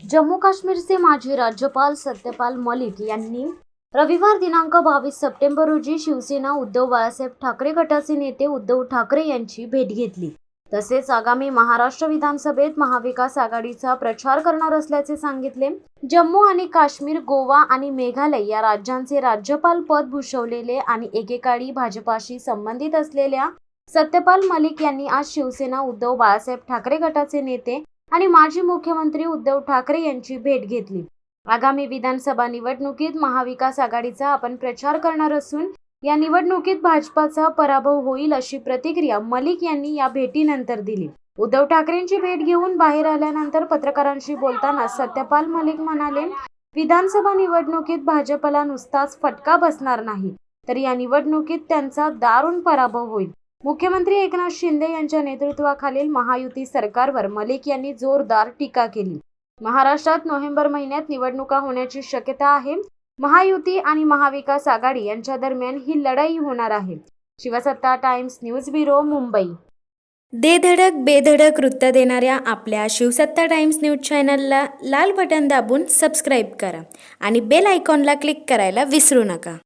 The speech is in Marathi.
जम्मू काश्मीरचे माजी राज्यपाल सत्यपाल मलिक यांनी रविवार दिनांक 22 सप्टेंबर रोजी शिवसेना उद्धव बाळासाहेब ठाकरे गटाचे नेते उद्धव ठाकरे यांची भेट घेतली. तसेच आगामी महाराष्ट्र विधानसभेत महाविकास आघाडीचा प्रचार करणार असल्याचे सांगितले. जम्मू आणि काश्मीर, गोवा आणि मेघालय या राज्यांचे राज्यपाल पद भूषवलेले आणि एकेकाळी भाजपाशी संबंधित असलेल्या सत्यपाल मलिक यांनी आज शिवसेना उद्धव बाळासाहेब ठाकरे गटाचे नेते आणि माजी मुख्यमंत्री उद्धव ठाकरे यांची भेट घेतली. आगामी विधानसभा निवडणुकीत महाविकास आघाडीचा आपण प्रचार करणार असून या निवडणुकीत भाजपाचा पराभव होईल अशी प्रतिक्रिया मलिक यांनी या भेटीनंतर दिली. उद्धव ठाकरेंची भेट घेऊन बाहेर आल्यानंतर पत्रकारांशी बोलताना सत्यपाल मलिक म्हणाले, विधानसभा निवडणुकीत भाजपला नुसताच फटका बसणार नाही, तर या निवडणुकीत त्यांचा दारुण पराभव होईल. मुख्यमंत्री एकनाथ शिंदे यांच्या नेतृत्वाखालील महायुती सरकारवर मलिक यांनी जोरदार टीका केली. महाराष्ट्रात नोव्हेंबर महिन्यात निवडणुका होण्याची शक्यता आहे. महायुती आणि महाविकास आघाडी यांच्या दरम्यान ही लढाई होणार आहे. शिवसत्ता टाइम्स न्यूज ब्युरो, मुंबई. धडक बेधडक वृत्त देणाऱ्या आपल्या शिवसत्ता टाइम्स न्यूज चॅनलला लाल बटन दाबून सबस्क्राईब करा आणि बेल आयकॉनला क्लिक करायला विसरू नका.